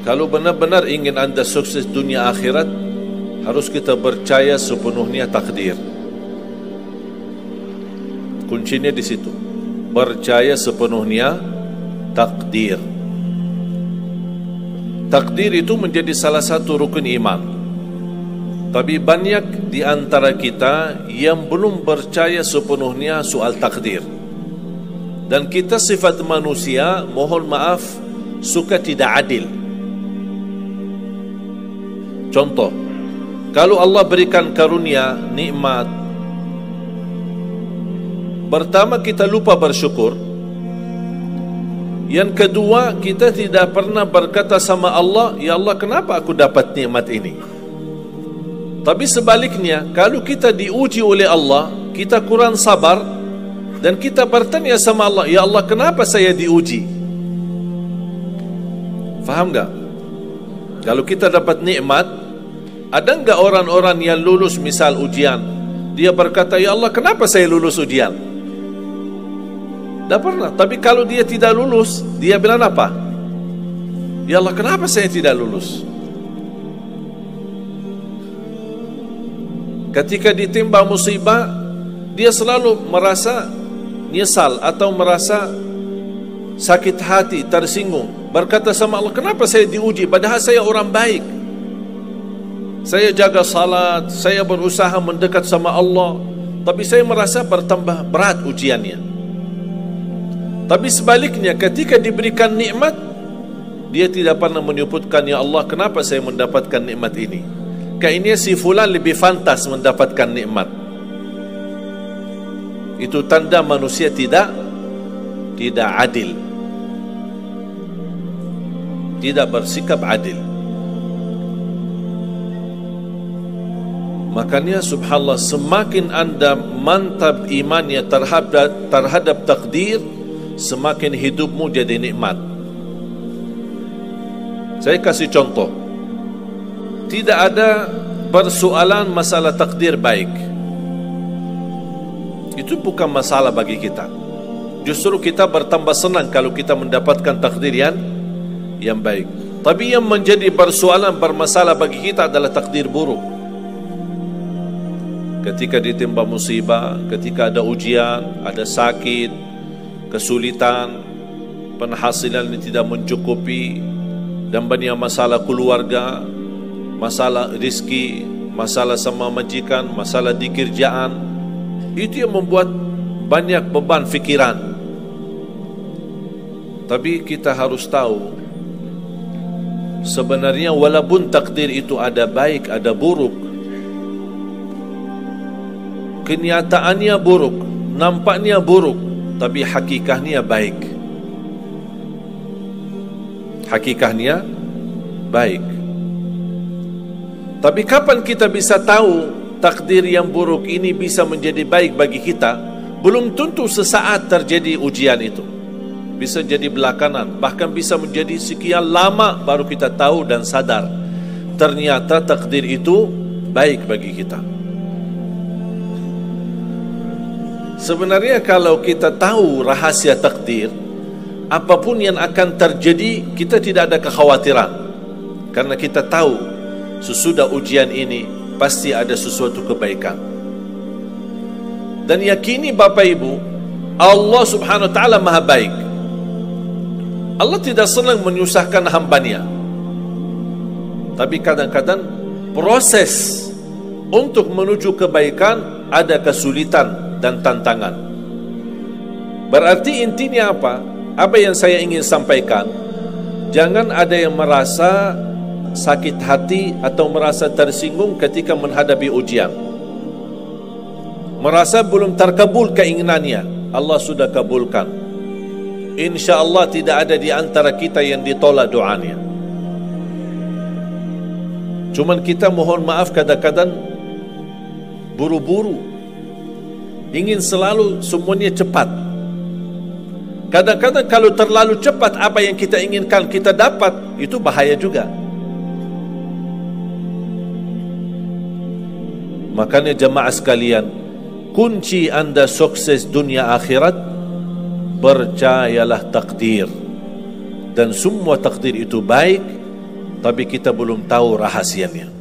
Kalau benar-benar ingin anda sukses dunia akhirat, harus kita percaya sepenuhnya takdir. Kuncinya di situ. Percaya sepenuhnya takdir. Takdir itu menjadi salah satu rukun iman. Tapi banyak di antara kita yang belum percaya sepenuhnya soal takdir. Dan kita sifat manusia, mohon maaf, suka tidak adil. Contoh, kalau Allah berikan karunia, nikmat, pertama kita lupa bersyukur. Yang kedua, kita tidak pernah berkata sama Allah, ya Allah, kenapa aku dapat nikmat ini? Tapi sebaliknya, kalau kita diuji oleh Allah, kita kurang sabar, dan kita bertanya sama Allah, ya Allah, kenapa saya diuji? Faham tak? Kalau kita dapat nikmat, ada enggak orang-orang yang lulus misal ujian, dia berkata, ya Allah, kenapa saya lulus ujian? Tak pernah. Tapi kalau dia tidak lulus, dia bilang apa? Ya Allah, kenapa saya tidak lulus? Ketika ditimpa musibah, dia selalu merasa nyesal atau merasa sakit hati, tersinggung, berkata sama Allah, kenapa saya diuji padahal saya orang baik, saya jaga salat, saya berusaha mendekat sama Allah, tapi saya merasa bertambah berat ujiannya. Tapi sebaliknya, ketika diberikan nikmat, dia tidak pernah menyebutkan, ya Allah, kenapa saya mendapatkan nikmat ini? Kayaknya si fulan lebih fantas mendapatkan nikmat. Itu tanda manusia tidak adil, tidak bersikap adil. Makanya subhanallah, semakin anda mantap imannya terhadap takdir, semakin hidupmu jadi nikmat. Saya kasih contoh. Tidak ada persoalan masalah takdir baik. Itu bukan masalah bagi kita. Justru kita bertambah senang kalau kita mendapatkan takdir yang baik. Tapi yang menjadi persoalan bermasalah bagi kita adalah takdir buruk. Ketika ditimpa musibah, ketika ada ujian, ada sakit, kesulitan, penghasilan yang tidak mencukupi, dan banyak masalah keluarga, masalah rezeki, masalah sama majikan, masalah di kerjaan, itu yang membuat banyak beban fikiran. Tapi kita harus tahu, sebenarnya walaupun takdir itu ada baik, ada buruk, kenyataannya buruk, nampaknya buruk, tapi hakikahnya baik. Hakikahnya baik. Tapi kapan kita bisa tahu takdir yang buruk ini bisa menjadi baik bagi kita? Belum tentu sesaat terjadi ujian itu. Bisa jadi belakangan, bahkan bisa menjadi sekian lama baru kita tahu dan sadar ternyata takdir itu baik bagi kita. Sebenarnya kalau kita tahu rahasia takdir, apapun yang akan terjadi, kita tidak ada kekhawatiran. Karena kita tahu sesudah ujian ini pasti ada sesuatu kebaikan. Dan yakini Bapak Ibu, Allah subhanahu wa ta'ala maha baik. Allah tidak senang menyusahkan hambanya. Tapi kadang-kadang proses untuk menuju kebaikan ada kesulitan dan tantangan. Berarti intinya apa? Apa yang saya ingin sampaikan, jangan ada yang merasa sakit hati atau merasa tersinggung ketika menghadapi ujian, merasa belum terkabul keinginannya. Allah sudah kabulkan. InsyaAllah tidak ada di antara kita yang ditolak doanya. Cuman kita mohon maaf kadang-kadang buru-buru, ingin selalu semuanya cepat. Kadang-kadang kalau terlalu cepat apa yang kita inginkan kita dapat, itu bahaya juga. Makanya jemaah sekalian, kunci anda sukses dunia akhirat, percayalah takdir. Dan semua takdir itu baik, tapi kita belum tahu rahasianya.